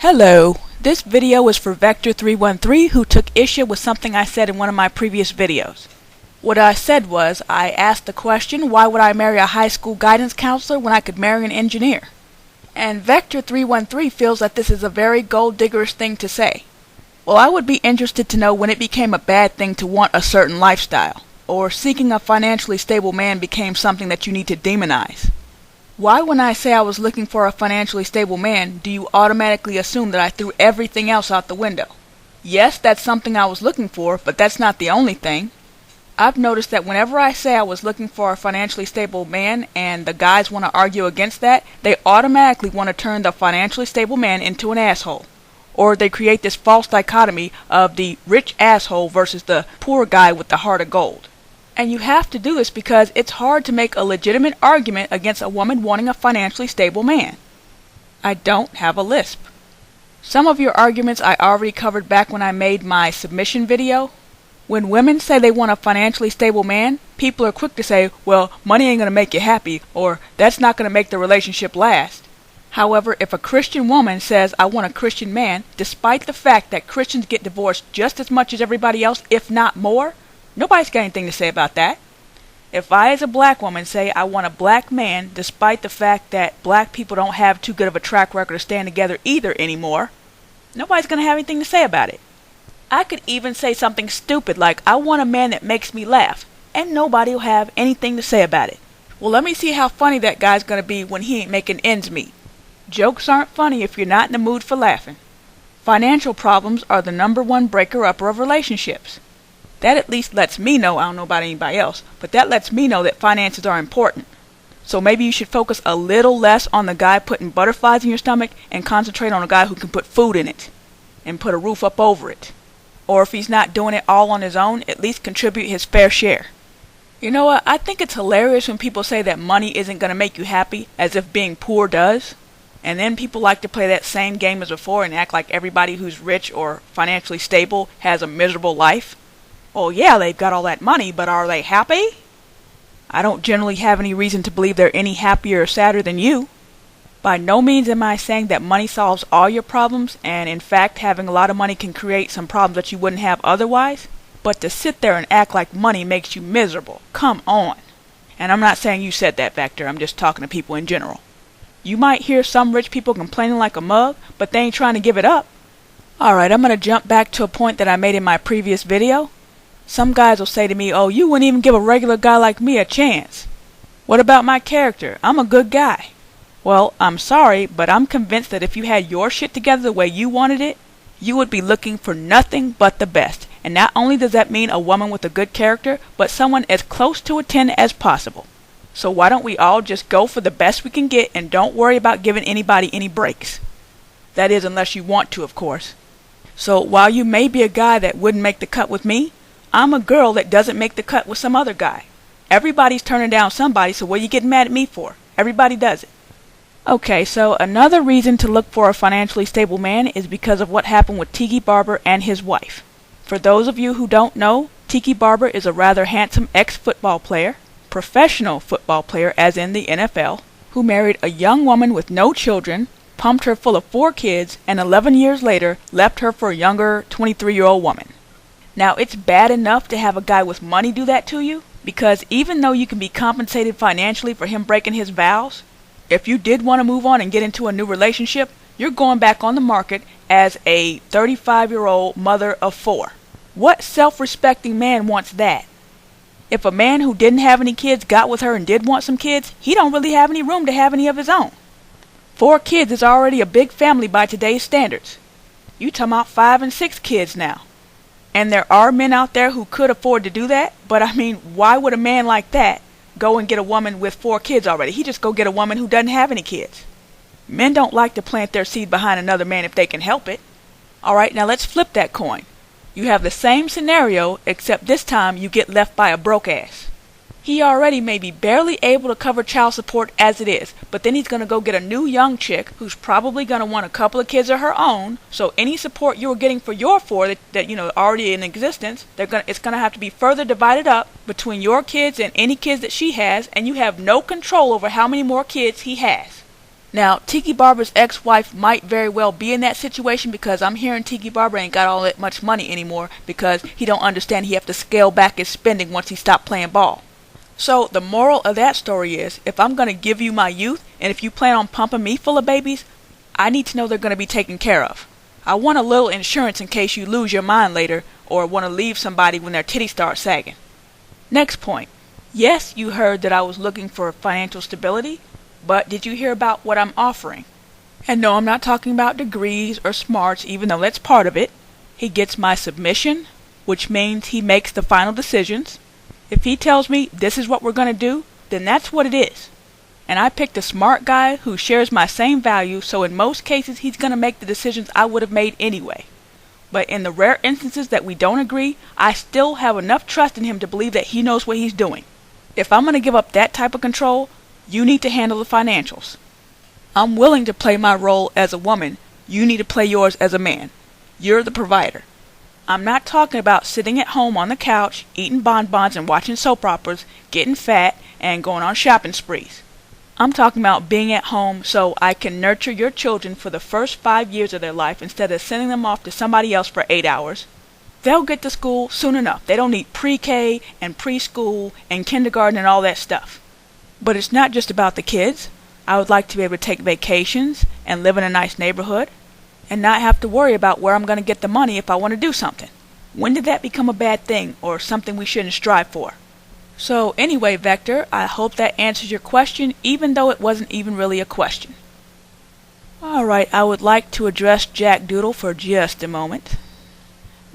Hello, this video is for Vector313 who took issue with something I said in one of my previous videos. What I said was, I asked the question, why would I marry a high school guidance counselor when I could marry an engineer? And Vector313 feels that this is a very gold-diggerish thing to say. Well, I would be interested to know when it became a bad thing to want a certain lifestyle, or seeking a financially stable man became something that you need to demonize. Why, when I say I was looking for a financially stable man, do you automatically assume that I threw everything else out the window? Yes, that's something I was looking for, but that's not the only thing. I've noticed that whenever I say I was looking for a financially stable man and the guys want to argue against that, they automatically want to turn the financially stable man into an asshole. Or they create this false dichotomy of the rich asshole versus the poor guy with the heart of gold. And you have to do this because it's hard to make a legitimate argument against a woman wanting a financially stable man. I don't have a lisp. Some of your arguments I already covered back when I made my submission video. When women say they want a financially stable man, people are quick to say, well, money ain't going to make you happy, or that's not going to make the relationship last. However, if a Christian woman says, I want a Christian man, despite the fact that Christians get divorced just as much as everybody else, if not more, nobody's got anything to say about that. If I as a black woman say I want a black man, despite the fact that black people don't have too good of a track record to stand together either anymore, nobody's going to have anything to say about it. I could even say something stupid like, I want a man that makes me laugh, and nobody will have anything to say about it. Well, let me see how funny that guy's going to be when he ain't making ends meet. Jokes aren't funny if you're not in the mood for laughing. Financial problems are the #1 breaker-upper of relationships. That at least lets me know, I don't know about anybody else, but that lets me know that finances are important. So maybe you should focus a little less on the guy putting butterflies in your stomach and concentrate on a guy who can put food in it and put a roof up over it. Or if he's not doing it all on his own, at least contribute his fair share. You know what, I think it's hilarious when people say that money isn't going to make you happy, as if being poor does. And then people like to play that same game as before and act like everybody who's rich or financially stable has a miserable life. Oh yeah, they've got all that money, but are they happy? I don't generally have any reason to believe they're any happier or sadder than you. By no means am I saying that money solves all your problems, and in fact having a lot of money can create some problems that you wouldn't have otherwise. But to sit there and act like money makes you miserable, come on. And I'm not saying you said that, Vector, I'm just talking to people in general. You might hear some rich people complaining like a mug, but they ain't trying to give it up. Alright, I'm going to jump back to a point that I made in my previous video. Some guys will say to me, oh, you wouldn't even give a regular guy like me a chance. What about my character? I'm a good guy. Well, I'm sorry, but I'm convinced that if you had your shit together the way you wanted it, you would be looking for nothing but the best. And not only does that mean a woman with a good character, but someone as close to a 10 as possible. So why don't we all just go for the best we can get and don't worry about giving anybody any breaks? That is, unless you want to, of course. So while you may be a guy that wouldn't make the cut with me, I'm a girl that doesn't make the cut with some other guy. Everybody's turning down somebody, so what are you getting mad at me for? Everybody does it. Okay, so another reason to look for a financially stable man is because of what happened with Tiki Barber and his wife. For those of you who don't know, Tiki Barber is a rather handsome ex-football player, professional football player as in the NFL, who married a young woman with no children, pumped her full of 4 kids, and 11 years later left her for a younger 23-year-old woman. Now, it's bad enough to have a guy with money do that to you, because even though you can be compensated financially for him breaking his vows, if you did want to move on and get into a new relationship, you're going back on the market as a 35-year-old mother of 4. What self-respecting man wants that? If a man who didn't have any kids got with her and did want some kids, he don't really have any room to have any of his own. 4 kids is already a big family by today's standards. You talking about 5 and 6 kids now. And there are men out there who could afford to do that, but I mean, why would a man like that go and get a woman with 4 kids already? He just go get a woman who doesn't have any kids. Men don't like to plant their seed behind another man if they can help it. Alright, now let's flip that coin. You have the same scenario, except this time you get left by a broke ass. He already may be barely able to cover child support as it is, but then he's going to go get a new young chick who's probably going to want a couple of kids of her own, so any support you were getting for your 4 that you know already in existence, it's going to have to be further divided up between your kids and any kids that she has, and you have no control over how many more kids he has. Now, Tiki Barber's ex-wife might very well be in that situation, because I'm hearing Tiki Barber ain't got all that much money anymore because he don't understand he have to scale back his spending once he stopped playing ball. So the moral of that story is, if I'm going to give you my youth, and if you plan on pumping me full of babies, I need to know they're going to be taken care of. I want a little insurance in case you lose your mind later or want to leave somebody when their titties start sagging. Next point. Yes, you heard that I was looking for financial stability, but did you hear about what I'm offering? And no, I'm not talking about degrees or smarts, even though that's part of it. He gets my submission, which means he makes the final decisions. If he tells me this is what we're going to do, then that's what it is. And I picked a smart guy who shares my same values, so in most cases he's going to make the decisions I would have made anyway. But in the rare instances that we don't agree, I still have enough trust in him to believe that he knows what he's doing. If I'm going to give up that type of control, you need to handle the financials. I'm willing to play my role as a woman. You need to play yours as a man. You're the provider. I'm not talking about sitting at home on the couch, eating bonbons and watching soap operas, getting fat, and going on shopping sprees. I'm talking about being at home so I can nurture your children for the first 5 years of their life instead of sending them off to somebody else for 8 hours. They'll get to school soon enough. They don't need pre-K and preschool and kindergarten and all that stuff. But it's not just about the kids. I would like to be able to take vacations and live in a nice neighborhood and not have to worry about where I'm going to get the money if I want to do something. When did that become a bad thing or something we shouldn't strive for? So anyway, Vector, I hope that answers your question, even though it wasn't even really a question. Alright, I would like to address Jack Doodle for just a moment.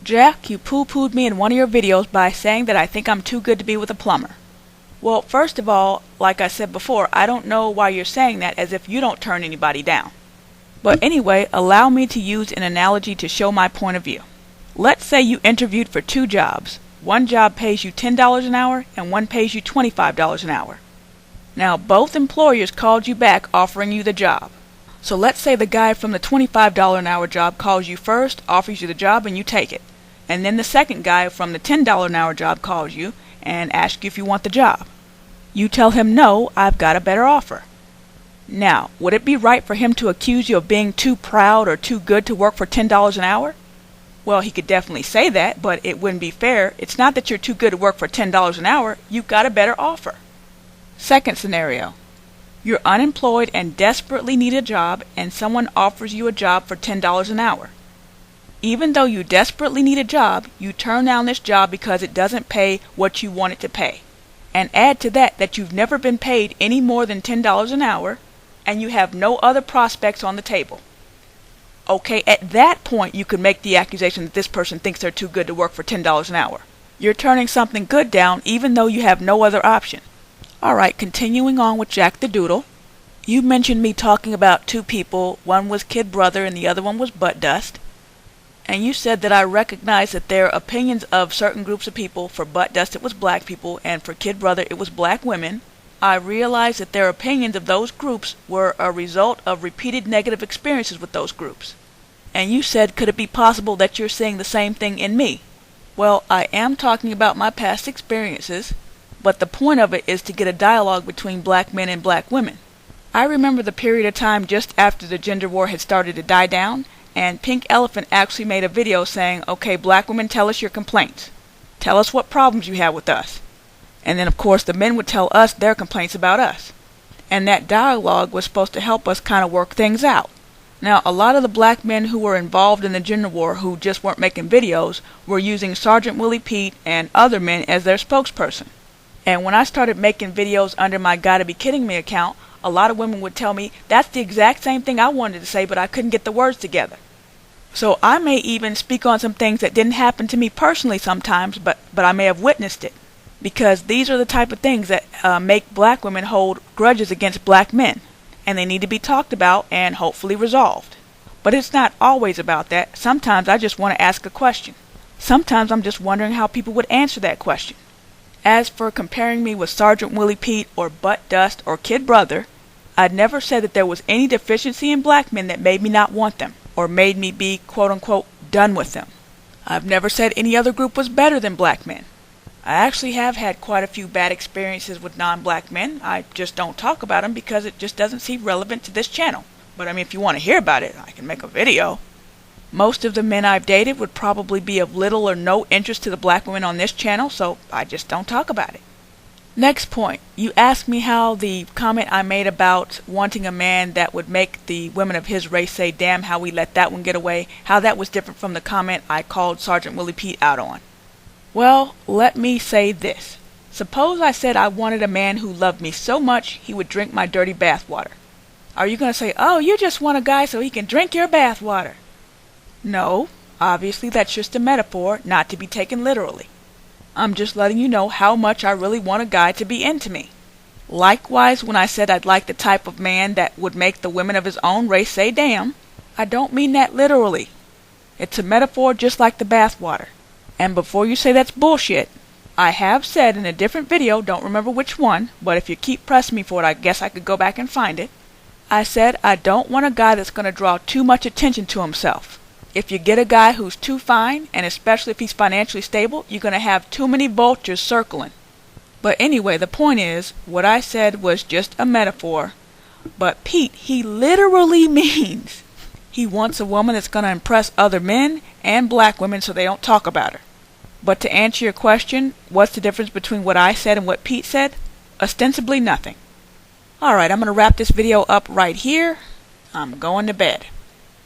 Jack, you poo-pooed me in one of your videos by saying that I think I'm too good to be with a plumber. Well, first of all, like I said before, I don't know why you're saying that, as if you don't turn anybody down. But anyway, allow me to use an analogy to show my point of view. Let's say you interviewed for 2 jobs. One job pays you $10 an hour and one pays you $25 an hour. Now, both employers called you back offering you the job. So let's say the guy from the $25 an hour job calls you first, offers you the job, and you take it. And then the second guy from the $10 an hour job calls you and asks you if you want the job. You tell him, no, I've got a better offer. Now, would it be right for him to accuse you of being too proud or too good to work for $10 an hour? Well, he could definitely say that, but it wouldn't be fair. It's not that you're too good to work for $10 an hour. You've got a better offer. Second scenario. You're unemployed and desperately need a job, and someone offers you a job for $10 an hour. Even though you desperately need a job, you turn down this job because it doesn't pay what you want it to pay. And add to that you've never been paid any more than $10 an hour, and you have no other prospects on the table. Okay, at that point you could make the accusation that this person thinks they're too good to work for $10 an hour. You're turning something good down even though you have no other option. Alright, continuing on with Jack the Doodle. You mentioned me talking about 2 people. One was Kid Brother and the other one was Butt Dust. And you said that I recognize that their opinions of certain groups of people. For Butt Dust it was black people, and for Kid Brother it was black women. I realized that their opinions of those groups were a result of repeated negative experiences with those groups. And you said, could it be possible that you're seeing the same thing in me? Well, I am talking about my past experiences, but the point of it is to get a dialogue between black men and black women. I remember the period of time just after the gender war had started to die down, and Pink Elephant actually made a video saying, okay, black women, tell us your complaints. Tell us what problems you have with us. And then of course the men would tell us their complaints about us. And that dialogue was supposed to help us kind of work things out. Now, a lot of the black men who were involved in the gender war, who just weren't making videos, were using Sergeant Willy Pete and other men as their spokesperson. And when I started making videos under my Gotta Be Kidding Me account, a lot of women would tell me, that's the exact same thing I wanted to say, but I couldn't get the words together. So I may even speak on some things that didn't happen to me personally sometimes, but I may have witnessed it. Because these are the type of things that make black women hold grudges against black men. And they need to be talked about and hopefully resolved. But it's not always about that. Sometimes I just want to ask a question. Sometimes I'm just wondering how people would answer that question. As for comparing me with Sergeant Willy Pete or Butt Dust or Kid Brother, I'd never said that there was any deficiency in black men that made me not want them, or made me be quote-unquote done with them. I've never said any other group was better than black men. I actually have had quite a few bad experiences with non-black men. I just don't talk about them because it just doesn't seem relevant to this channel. But I mean, if you want to hear about it, I can make a video. Most of the men I've dated would probably be of little or no interest to the black women on this channel, so I just don't talk about it. Next point, you asked me how the comment I made about wanting a man that would make the women of his race say, damn, how we let that one get away, how that was different from the comment I called Sergeant Willy Pete out on. Well, let me say this. Suppose I said I wanted a man who loved me so much he would drink my dirty bathwater. Are you going to say, oh, you just want a guy so he can drink your bathwater? No, obviously that's just a metaphor, not to be taken literally. I'm just letting you know how much I really want a guy to be into me. Likewise, when I said I'd like the type of man that would make the women of his own race say damn, I don't mean that literally. It's a metaphor just like the bathwater. And before you say that's bullshit, I have said in a different video, don't remember which one, but if you keep pressing me for it, I guess I could go back and find it. I said I don't want a guy that's going to draw too much attention to himself. If you get a guy who's too fine, and especially if he's financially stable, you're going to have too many vultures circling. But anyway, the point is, what I said was just a metaphor. But Pete, he literally means he wants a woman that's going to impress other men and black women so they don't talk about her. But to answer your question, what's the difference between what I said and what Pete said? Ostensibly nothing. Alright, I'm going to wrap this video up right here. I'm going to bed.